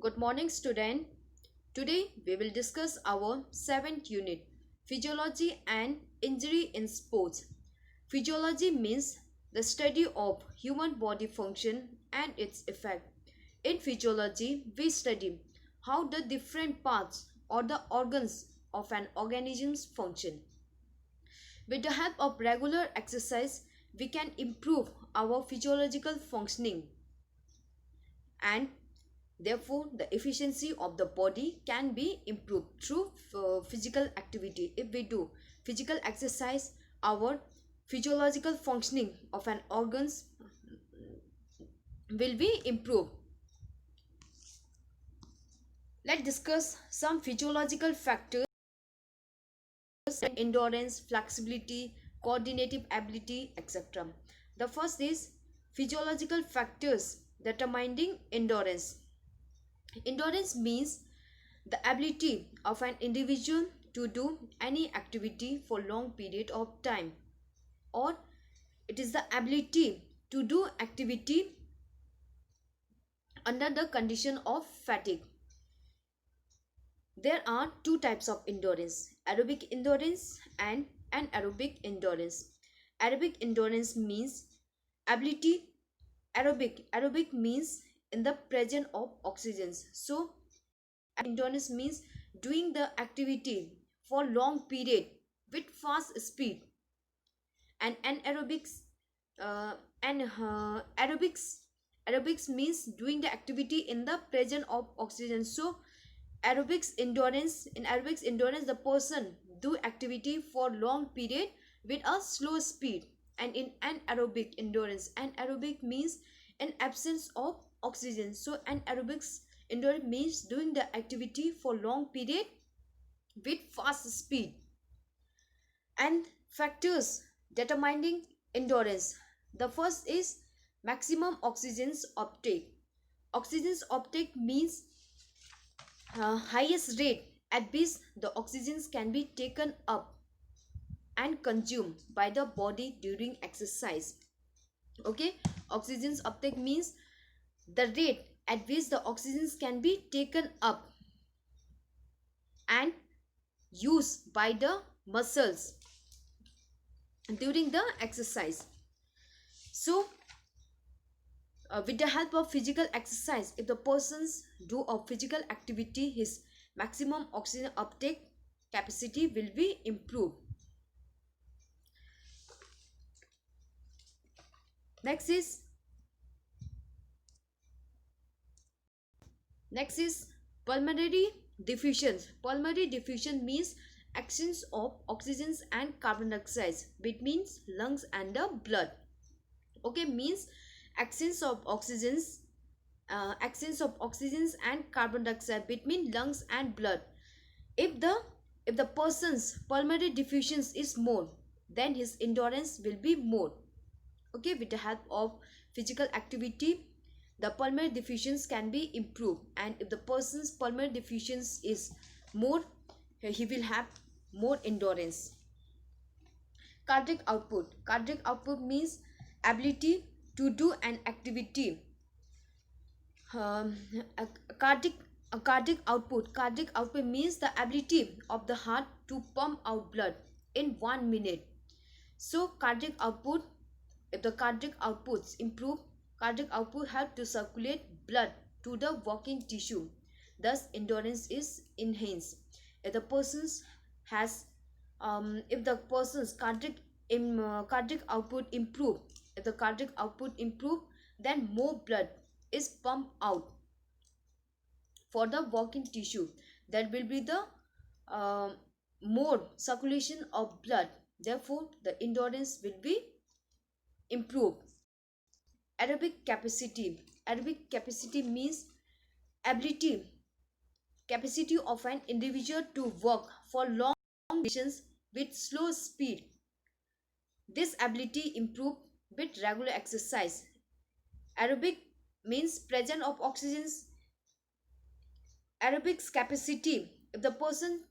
Good morning, student. Today we will discuss our 7th unit, Physiology and Injury in Sports. Physiology means the study of human body function and its effect. In physiology, we study how the different parts or the organs of an organism function. With the help of regular exercise, we can improve our physiological functioning and therefore the efficiency of the body can be improved through physical activity. If we do physical exercise, our physiological functioning of an organs will be improved. Let's discuss some physiological factors: endurance, flexibility, coordinative ability, etc. The first is physiological factors determining endurance. Endurance means the ability of an individual to do any activity for long period of time, or it is the ability to do activity under the condition of fatigue. There are two types of endurance: aerobic endurance and anaerobic endurance. Aerobic endurance means ability. Aerobic means in the presence of oxygen. So endurance means doing the activity for long period with fast speed. And anaerobics and aerobics means doing the activity in the presence of oxygen. So in aerobics endurance, the person do activity for long period with a slow speed. And in anaerobic endurance, anaerobic means an absence of oxygen. So anaerobics endurance means doing the activity for long period with fast speed. And factors determining endurance: the first is maximum oxygen uptake. Oxygen uptake means highest rate at which the oxygens can be taken up and consumed by the body during exercise. Okay, oxygen uptake means the rate at which the oxygens can be taken up and used by the muscles during the exercise. So with the help of physical exercise, if the persons do a physical activity, his maximum oxygen uptake capacity will be improved. Next is pulmonary diffusion. Pulmonary diffusion means exchange of oxygen and carbon dioxide between lungs and the blood. Okay, means exchange of oxygens and carbon dioxide between lungs and blood. If the person's pulmonary diffusion is more, then his endurance will be more. Okay, with the help of physical activity, the pulmonary diffusions can be improved. And if the person's pulmonary diffusions is more, he will have more endurance. Cardiac output means ability to do an activity. A cardiac output means the ability of the heart to pump out blood in 1 minute. So cardiac output, if the cardiac outputs improve, cardiac output help to circulate blood to the working tissue, thus endurance is enhanced. If the person's has if the person's cardiac output improve, then more blood is pumped out for the working tissue. There will be the more circulation of blood, therefore the endurance will be improved. Aerobic capacity means capacity of an individual to work for long distance with slow speed. This ability improve with regular exercise. Aerobic means presence of oxygen. Aerobics capacity, if the person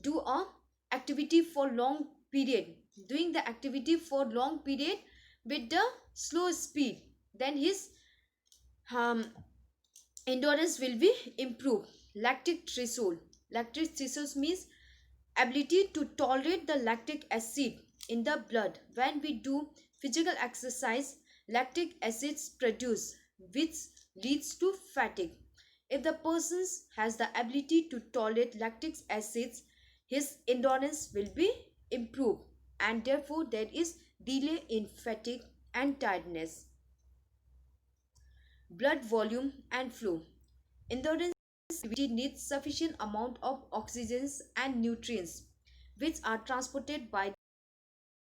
do a activity for long period, doing the activity for long period with the slow speed, then his endurance will be improved. Lactic threshold. Lactic threshold means ability to tolerate the lactic acid in the blood. When we do physical exercise, lactic acids produce, which leads to fatigue. If the person has the ability to tolerate lactic acids, his endurance will be improved, and therefore there is delay in fatigue and tiredness. Blood volume and flow. Endurance activity needs sufficient amount of oxygen and nutrients, which are transported by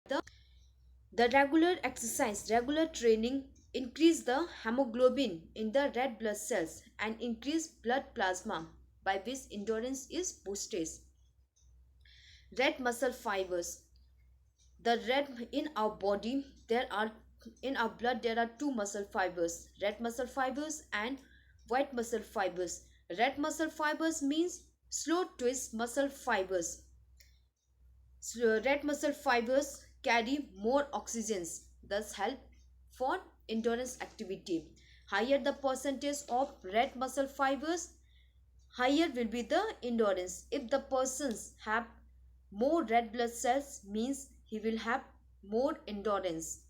the regular exercise. Regular training increase the hemoglobin in the red blood cells and increase blood plasma, by which endurance is boosted. Red muscle fibers. The red in our body, there are in our blood there are two muscle fibers, red muscle fibers and white muscle fibers. Red muscle fibers means slow twist muscle fibers. So red muscle fibers carry more oxygens, thus help for endurance activity. Higher the percentage of red muscle fibers, higher will be the endurance. If the persons have more red blood cells, means he will have more endurance.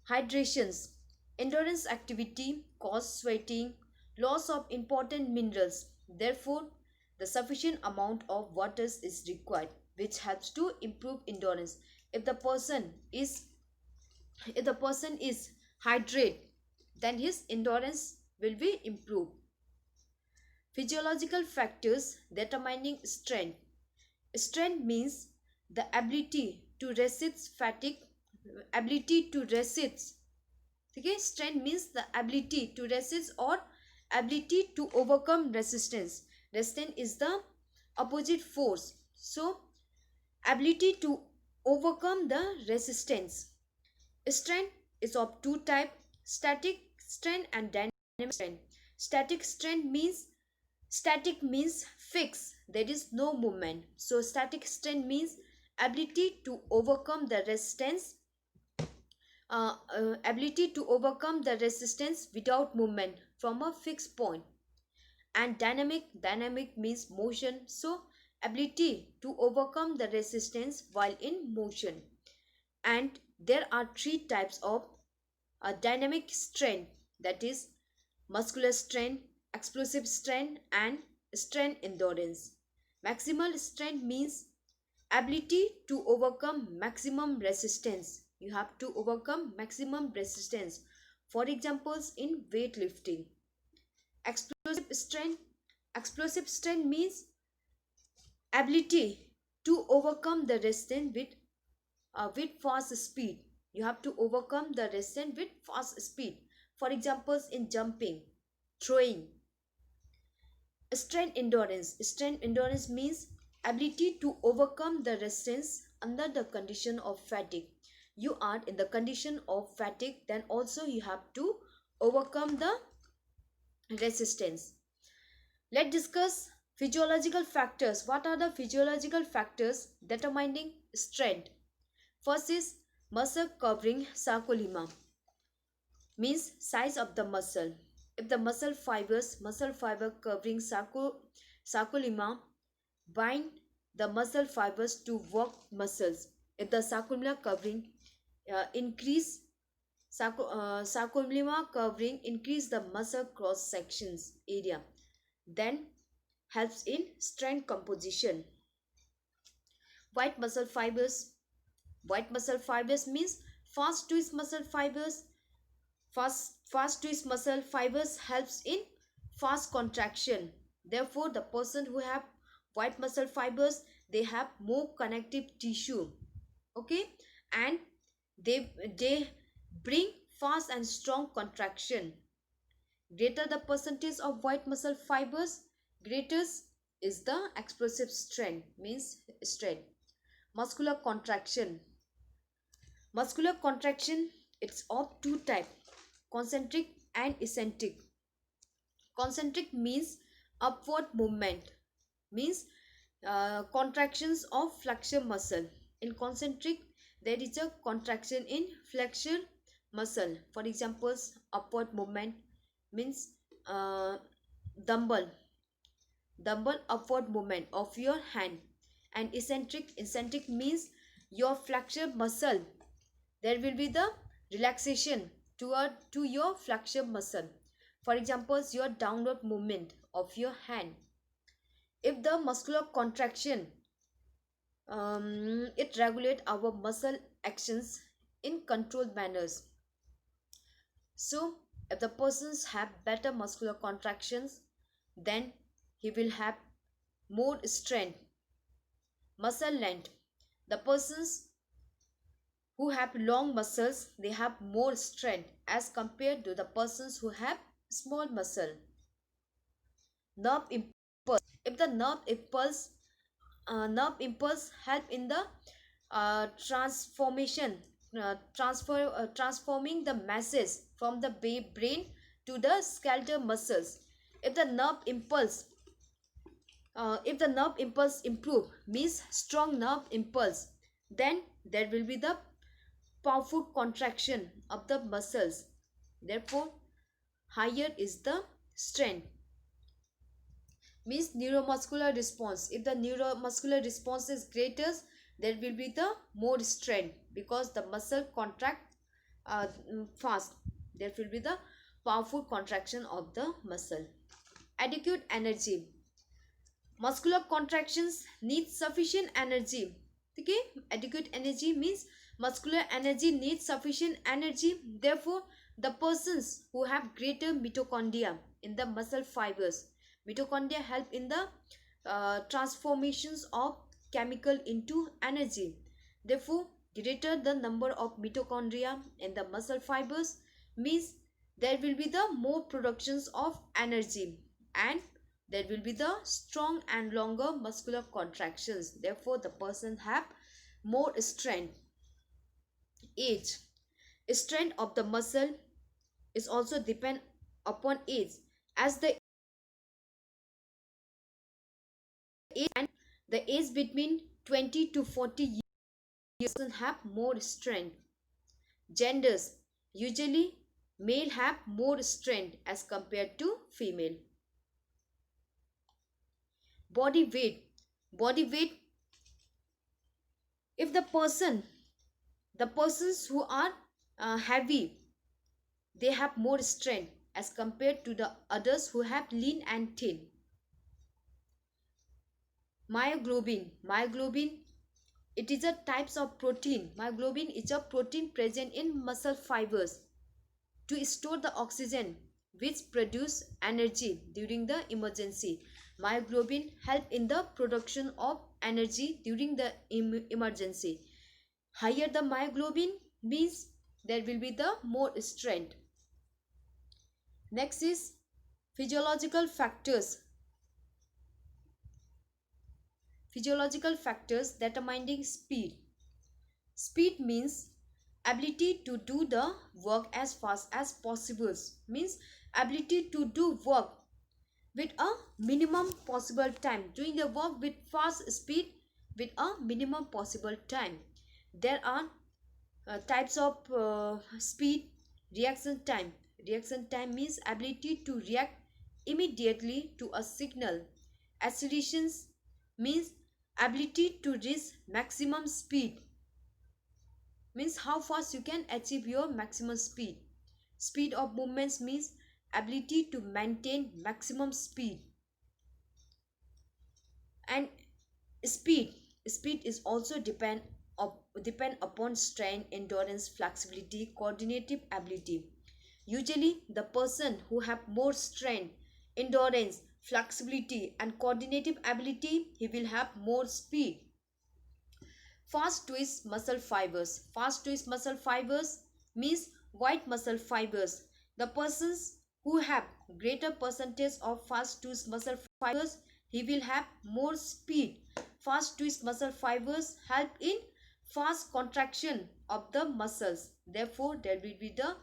Hydrations. Endurance activity cause sweating, loss of important minerals. Therefore, the sufficient amount of water is required, which helps to improve endurance. If the person is hydrated, then his endurance will be improved. Physiological factors determining strength. Strength means the ability to resist fatigue, ability to resist. Okay, strength means the ability to resist or ability to overcome resistance. Resistance is the opposite force. So, ability to overcome the resistance. Strength is of two types: static strength and dynamic strength. Static means fixed, there is no movement. So static strength means ability to overcome the resistance, without movement from a fixed point. And dynamic means motion, so ability to overcome the resistance while in motion. And there are three types of dynamic strength, that is muscular strength, explosive strength, and strength endurance. Maximal strength means ability to overcome maximum resistance. You have to overcome maximum resistance. For examples in weightlifting. Explosive strength means ability to overcome the resistance with fast speed. You have to overcome the resistance with fast speed. For examples in jumping, throwing. Strength endurance means ability to overcome the resistance under the condition of fatigue. You are in the condition of fatigue, then also you have to overcome the resistance. Let's discuss physiological factors. What are the physiological factors determining strength? First is muscle covering sarcolemma, means size of the muscle. If the muscle fiber covering sarcolemma bind the muscle fibers to work muscles. If the sarcolemma covering sarcolemma covering increase the muscle cross sections area, then helps in strength composition. White muscle fibers. White muscle fibers means fast twist muscle fibers. Fast twist muscle fibers helps in fast contraction. Therefore, the person who have white muscle fibers, they have more connective tissue. Okay, and they bring fast and strong contraction. Greater the percentage of white muscle fibers, greater is the explosive strength, means strength. Muscular contraction. Muscular contraction, it's of two types, concentric and eccentric. Concentric means upward movement, means contractions of flexor muscle. In concentric, there is a contraction in flexor muscle. For examples, upward movement, means uh, dumbbell upward movement of your hand. And eccentric means your flexor muscle. There will be the relaxation to your flexor muscle. For example, your downward movement of your hand. If the muscular contraction, it regulate our muscle actions in controlled manners. So if the persons have better muscular contractions, then he will have more strength, muscle length. The persons who have long muscles, they have more strength as compared to the persons who have small muscle. Nerve impulse. If the nerve impulse help in the transforming the masses from the brain to the skeletal muscles. If the nerve impulse improve, means strong nerve impulse, then there will be the powerful contraction of the muscles. Therefore, higher is the strength. Means neuromuscular response. If the neuromuscular response is greater, there will be the more strength because the muscle contract fast. There will be the powerful contraction of the muscle. Adequate energy. Muscular contractions need sufficient energy. Okay, adequate energy means muscular energy needs sufficient energy. Therefore, the persons who have greater mitochondria in the muscle fibers, mitochondria help in the transformations of chemical into energy. Therefore, greater the number of mitochondria in the muscle fibers means there will be the more productions of energy, and there will be the strong and longer muscular contractions. Therefore, the person have more strength. Age. Strength of the muscle is also depend upon age. As the age and the age between 20 to 40 years have more strength. Genders. Usually male have more strength as compared to female. Body weight. Body weight. If the persons who are heavy, they have more strength as compared to the others who have lean and thin. Myoglobin, it is a types of protein. Myoglobin is a protein present in muscle fibers to store the oxygen which produce energy during the emergency. Myoglobin help in the production of energy during the emergency. Higher the myoglobin means there will be the more strength. Next is physiological factors. Physiological factors determining speed. Speed means ability to do the work as fast as possible. Means ability to do work with a minimum possible time. Doing the work with fast speed with a minimum possible time. There are types of speed. Reaction time. Reaction time means ability to react immediately to a signal. Accelerations means ability to reach maximum speed, means how fast you can achieve your maximum speed. Speed of movements means ability to maintain maximum speed. And speed is also depend upon strength, endurance, flexibility, coordinative ability. Usually the person who have more strength, endurance, flexibility and coordinative ability, he will have more speed. Fast twist muscle fibers. Fast twist muscle fibers means white muscle fibers. The persons who have greater percentage of fast twist muscle fibers, he will have more speed. Fast twist muscle fibers help in fast contraction of the muscles. Therefore, there will be the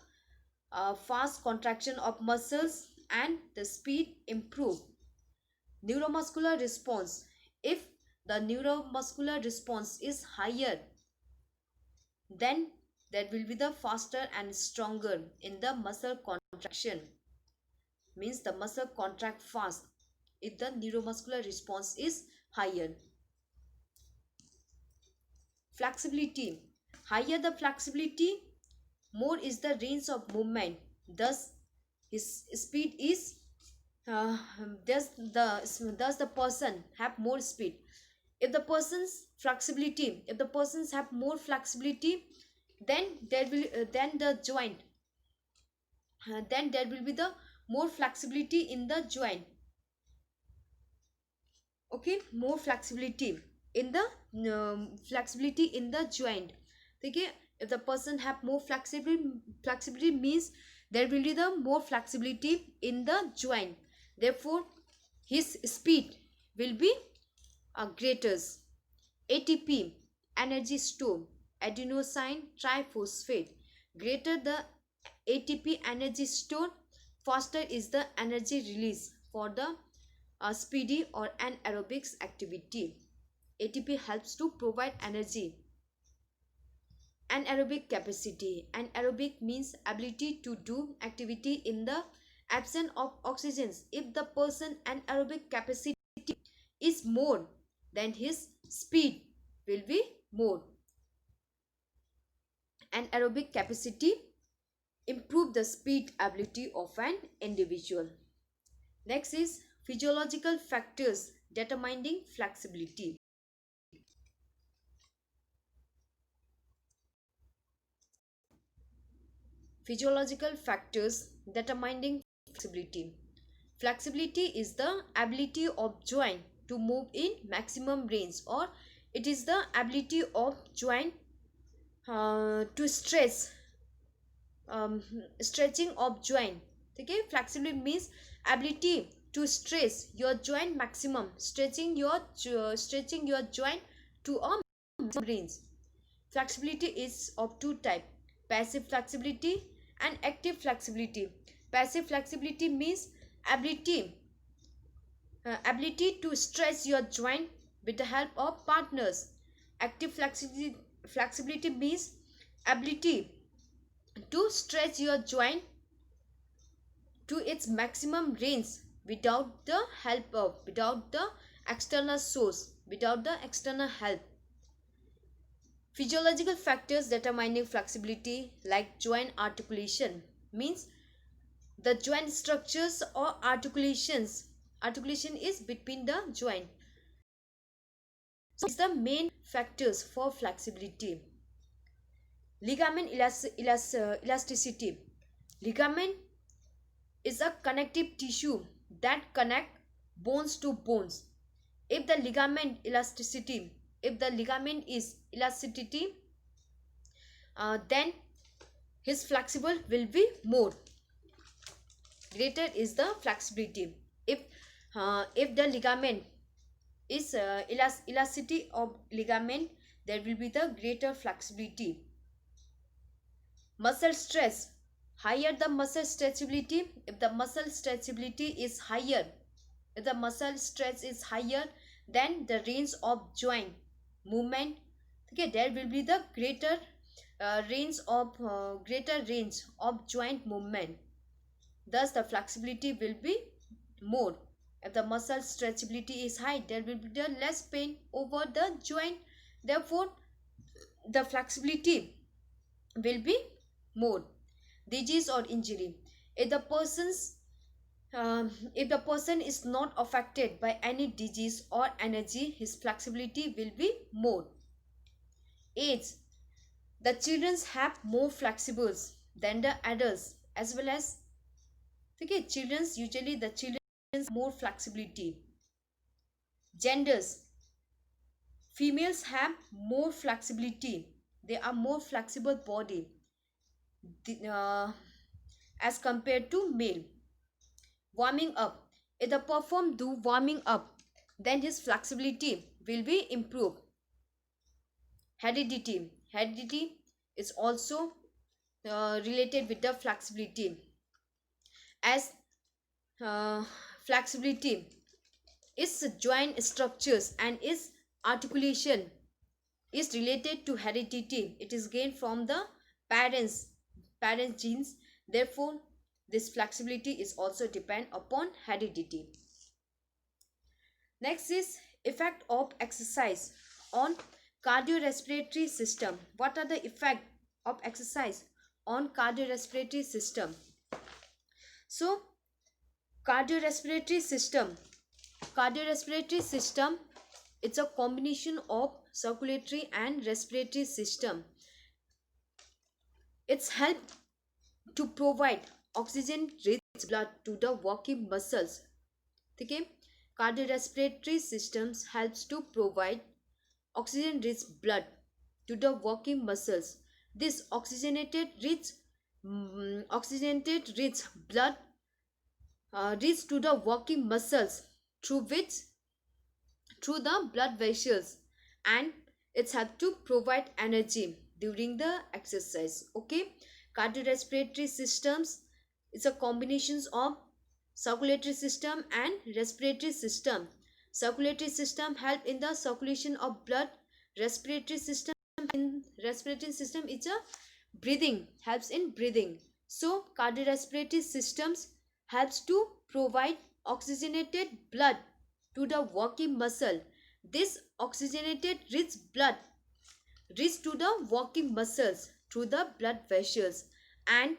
fast contraction of muscles and the speed improve. Neuromuscular response. If the neuromuscular response is higher, then that will be the faster and stronger in the muscle contraction. means the muscle contract fast if the neuromuscular response is higher. Flexibility. Higher the flexibility, more is the range of movement. Thus, his speed is uh, thus the person have more speed. If the persons have more flexibility, then there will then the joint then there will be the more flexibility in the joint. Okay, more flexibility in the joint. Okay, if the person have more flexibility means there will be the more flexibility in the joint, therefore his speed will be greater. ATP, energy store, adenosine triphosphate. Greater the ATP energy store, faster is the energy release for the speedy or anaerobics activity. ATP helps to provide energy. Anaerobic capacity. Anaerobic means ability to do activity in the absence of oxygen. If the person anaerobic capacity is more, then his speed will be more. Anaerobic capacity improve the speed ability of an individual. Next is physiological factors determining flexibility. Physiological factors determining flexibility. Flexibility is the ability of joint to move in maximum range, or it is the ability of joint to stretching of joint. Okay, flexibility means ability to stretch your joint maximum, stretching your joint to a maximum range. Flexibility is of two types: passive flexibility and active flexibility. Passive flexibility means ability to stretch your joint with the help of partners. Active flexibility means ability to stretch your joint to its maximum range without the external source, without the external help. Physiological factors determining flexibility, like joint articulation, means the joint structures or articulation is between the joint. So it's the main factors for flexibility. Ligament elasticity. Ligament is a connective tissue that connect bones to bones. If the ligament is elasticity, then his flexible will be more. Greater is the flexibility. If the ligament is elasticity of ligament, there will be the greater flexibility. Muscle stress. Higher the muscle stretchability. If the muscle stretchability is higher, if the muscle stress is higher, then the range of joint movement, okay, there will be the greater range of joint movement. Thus the flexibility will be more. If the muscle stretchability is high, there will be the less pain over the joint, therefore the flexibility will be more. Disease or injury. If the person is not affected by any disease or energy, his flexibility will be more. Age. The children have more flexibles than the adults, as well as, okay, usually the children more flexibility. Genders. Females have more flexibility. They are more flexible body as compared to male. Warming up. If the perform do warming up, then his flexibility will be improved. Heredity. Heredity is also related with the flexibility, as flexibility is joint structures and its articulation is related to heredity. It is gained from the parents genes. Therefore This flexibility is also depend upon heredity. Next is effect of exercise on cardiorespiratory system. What are the effect of exercise on cardiorespiratory system? So cardiorespiratory system, it's a combination of circulatory and respiratory system. It's help to provide oxygen rich blood to the working muscles. Okay, cardiorespiratory systems helps to provide oxygen rich blood to the working muscles. This oxygenated rich blood reach to the working muscles through the blood vessels, and it's have to provide energy during the exercise. Okay, cardiorespiratory systems is a combination of circulatory system and respiratory system. Circulatory system help in the circulation of blood. Respiratory system is a breathing, helps in breathing. So cardiorespiratory systems helps to provide oxygenated blood to the working muscle. This oxygenated rich blood reach to the working muscles through the blood vessels, and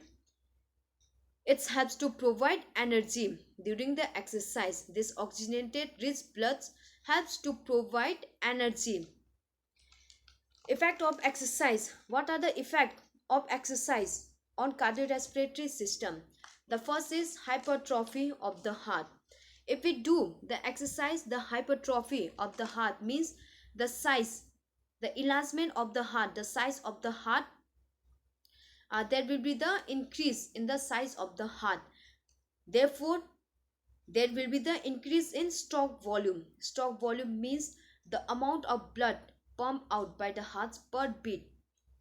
it helps to provide energy during the exercise. This oxygenated rich blood helps to provide energy. Effect of exercise. What are the effects of exercise on cardiorespiratory system? The first is hypertrophy of the heart. If we do the exercise, the hypertrophy of the heart means the size, the enlargement of the heart, the size of the heart, there will be the increase in the size of the heart. Therefore, there will be the increase in stroke volume. Stroke volume means the amount of blood pumped out by the heart per beat.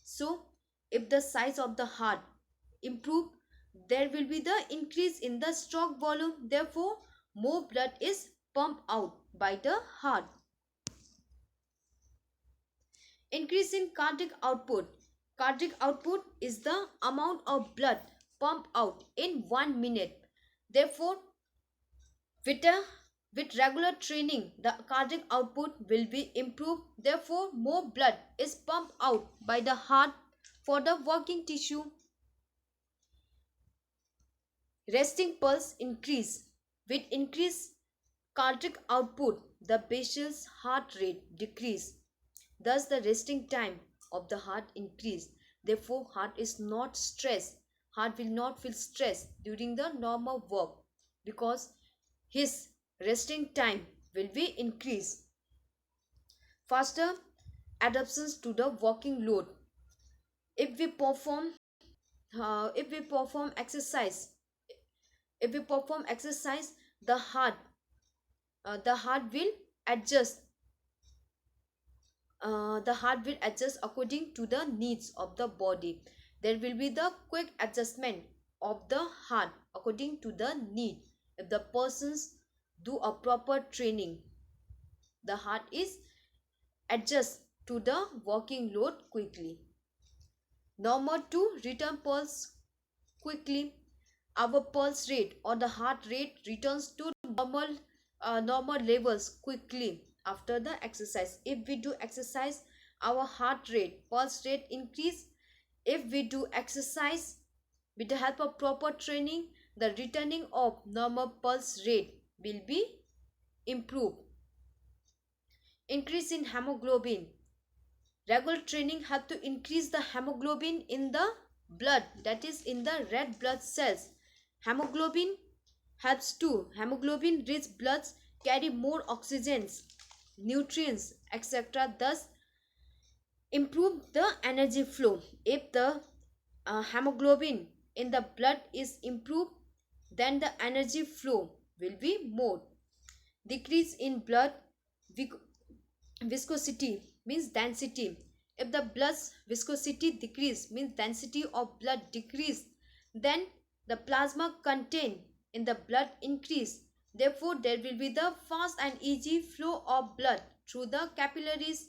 So, if the size of the heart improve, there will be the increase in the stroke volume. Therefore, more blood is pumped out by the heart. Increase in cardiac output. Cardiac output is the amount of blood pumped out in 1 minute. Therefore, with regular training, the cardiac output will be improved. Therefore, more blood is pumped out by the heart for the working tissue. Resting pulse increase. With increased cardiac output, the patient's heart rate decrease. Thus, the resting time of the heart increase. Therefore, heart is not stressed. Heart will not feel stress during the normal work because his resting time will be increased. Faster adaptations to the working load. If we perform exercise, the heart will adjust. The heart will adjust according to the needs of the body. There will be the quick adjustment of the heart according to the need. If the persons do a proper training, the heart is adjust to the working load quickly. Normal to return pulse quickly. Our pulse rate or the heart rate returns to normal levels quickly after the exercise. If we do exercise, our heart rate, pulse rate increase. If we do exercise with the help of proper training, the returning of normal pulse rate will be improved. Increase in hemoglobin. Regular training help to increase the hemoglobin in the blood, that is in the red blood cells. Hemoglobin rich bloods carry more oxygens, nutrients, etc. Thus improve the energy flow. If the hemoglobin in the blood is improved, then the energy flow will be more. Decrease in blood viscosity means density. If the blood's viscosity decrease means density of blood decrease, then the plasma content in the blood increase. Therefore, there will be the fast and easy flow of blood through the capillaries.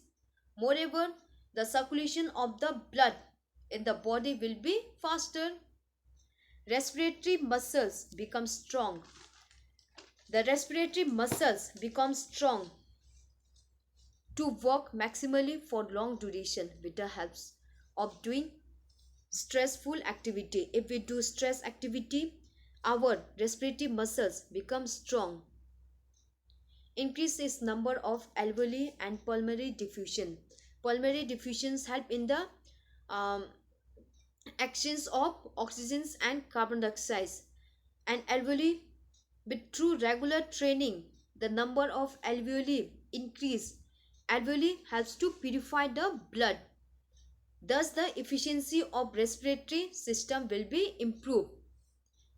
Moreover, the circulation of the blood in the body will be faster. Respiratory muscles become strong. The respiratory muscles become strong to work maximally for long duration with the help of doing stressful activity. If we do stress activity, our respiratory muscles become strong. Increase its number of alveoli and pulmonary diffusion. Pulmonary diffusions help in the um, actions of oxygens and carbon dioxide. And alveoli, with through regular training, the number of alveoli increase. Alveoli helps to purify the blood. Thus, the efficiency of respiratory system will be improved.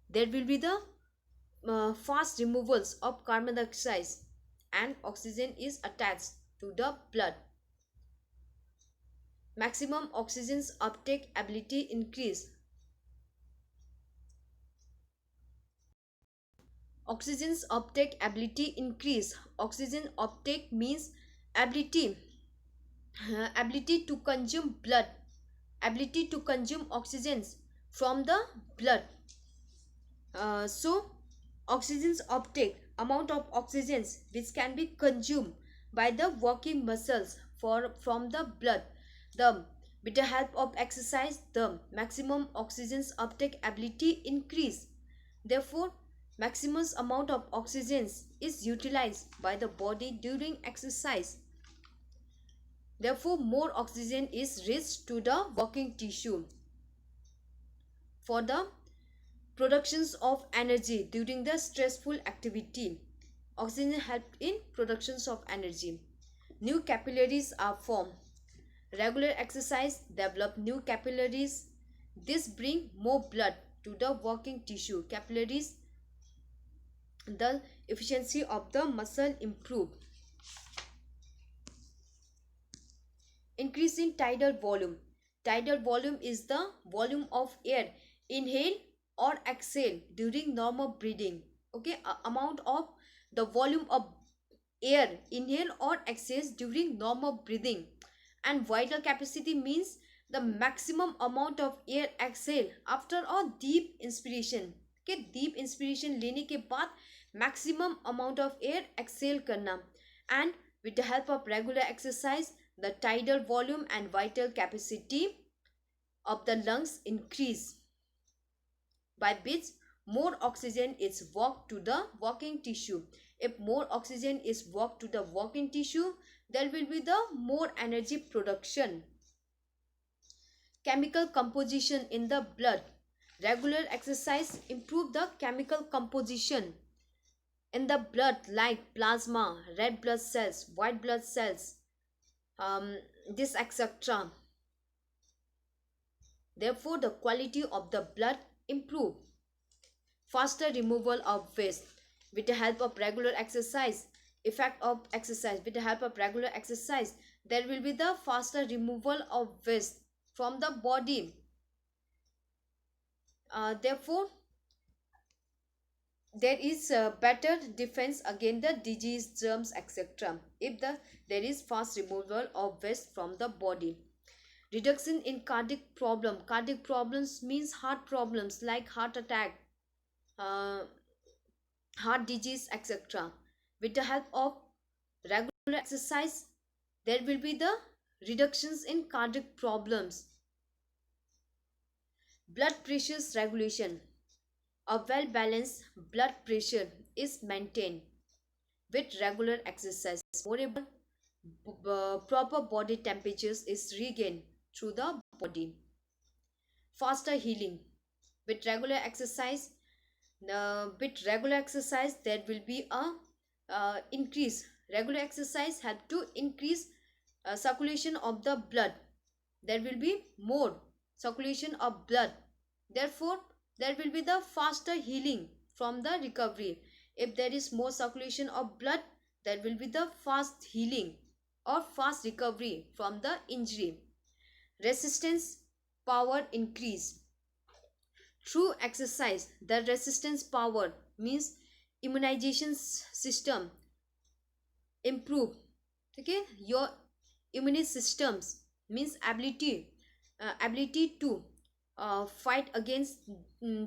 There will be the fast removals of carbon dioxide and oxygen is attached to the blood. Maximum oxygen's uptake ability increase. Oxygen's uptake ability increase. Oxygen uptake means ability to consume blood, ability to consume oxygens from the blood. So oxygen's uptake, amount of oxygens which can be consumed by the working muscles from the blood, the with the help of exercise, the maximum oxygen's uptake ability increase. Therefore, maximum amount of oxygens is utilized by the body during exercise. Therefore, more oxygen is reached to the working tissue for the productions of energy during the stressful activity. Oxygen helps in productions of energy. New capillaries are formed. Regular exercise develop new capillaries. This bring more blood to the working tissue. Capillaries, the efficiency of the muscle improve. Increase in tidal volume. Tidal volume is the volume of air inhale or exhale during normal breathing. Okay, amount of the volume of air inhale or exhale during normal breathing. And vital capacity means the maximum amount of air exhale after a deep inspiration. Okay, deep inspiration लेने के बाद maximum amount of air exhale करना. And with the help of regular exercise, the tidal volume and vital capacity of the lungs increase, by which more oxygen is walked to the working tissue. If more oxygen is walked to the working tissue, there will be the more energy production. Chemical composition in the blood. Regular exercise improve the chemical composition in the blood like plasma, red blood cells, white blood cells, this etc. Therefore, the quality of the blood improve. Faster removal of waste with the help of regular exercise. Effect of exercise. With the help of regular exercise, there will be the faster removal of waste from the body. Therefore, there is a better defense against the disease, germs, etc. if there is fast removal of waste from the body. Reduction in cardiac problem. Cardiac problems means heart problems like heart attack, heart disease, etc. With the help of regular exercise, there will be the reductions in cardiac problems. Blood pressure regulation. A well-balanced blood pressure is maintained with regular exercise. Moreover, proper body temperatures is regained through the body. Faster healing. With regular exercise, there will be a increase. Regular exercise help to increase circulation of the blood. There will be more circulation of blood. Therefore, there will be the faster healing from the recovery. If there is more circulation of blood, there will be the fast healing or fast recovery from the injury. Resistance power increase. Through exercise, the resistance power means immunization system improve. Okay, your immune systems means ability to fight against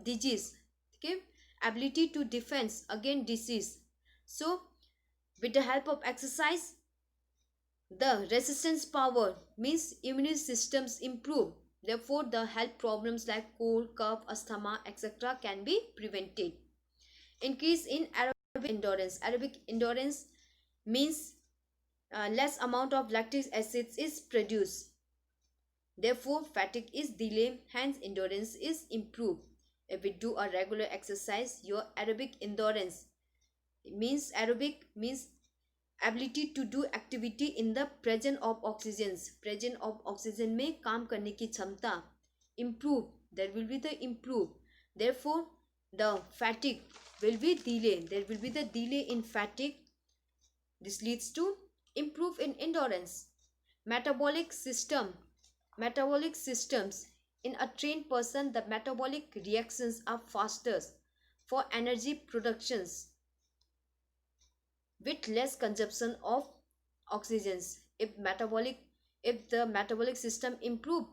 disease. Okay, ability to defense against disease. So with the help of exercise, the resistance power means immune systems improve. Therefore, the health problems like cold, cough, asthma, etc. can be prevented. Increase in aerobic endurance. Aerobic endurance means less amount of lactic acid is produced. Therefore, fatigue is delayed, hence endurance is improved. If we do a regular exercise, your aerobic endurance means aerobic means ability to do activity in the presence of oxygen. Presence of oxygen में काम करने की क्षमता improve. There will be the improve. Therefore, the fatigue will be delay. There will be the delay in fatigue. This leads to improve in endurance. Metabolic system. Metabolic systems. In a trained person, the metabolic reactions are faster for energy productions with less consumption of oxygens. If the metabolic system improve,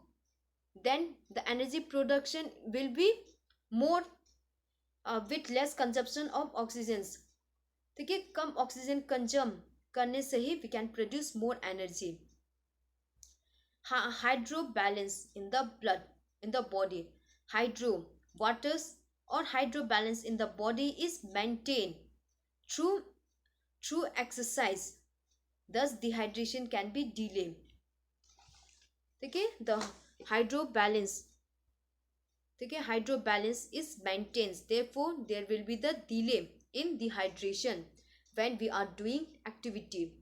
then the energy production will be more with less consumption of oxygens. ठीक है, कम oxygen consume करने से ही we can produce more energy. Hydro balance in the blood, in the body. Hydro waters or hydro balance in the body is maintained through exercise. Thus dehydration can be delayed. Okay, the hydro balance, okay, hydro balance is maintained. Therefore, there will be the delay in dehydration when we are doing activity.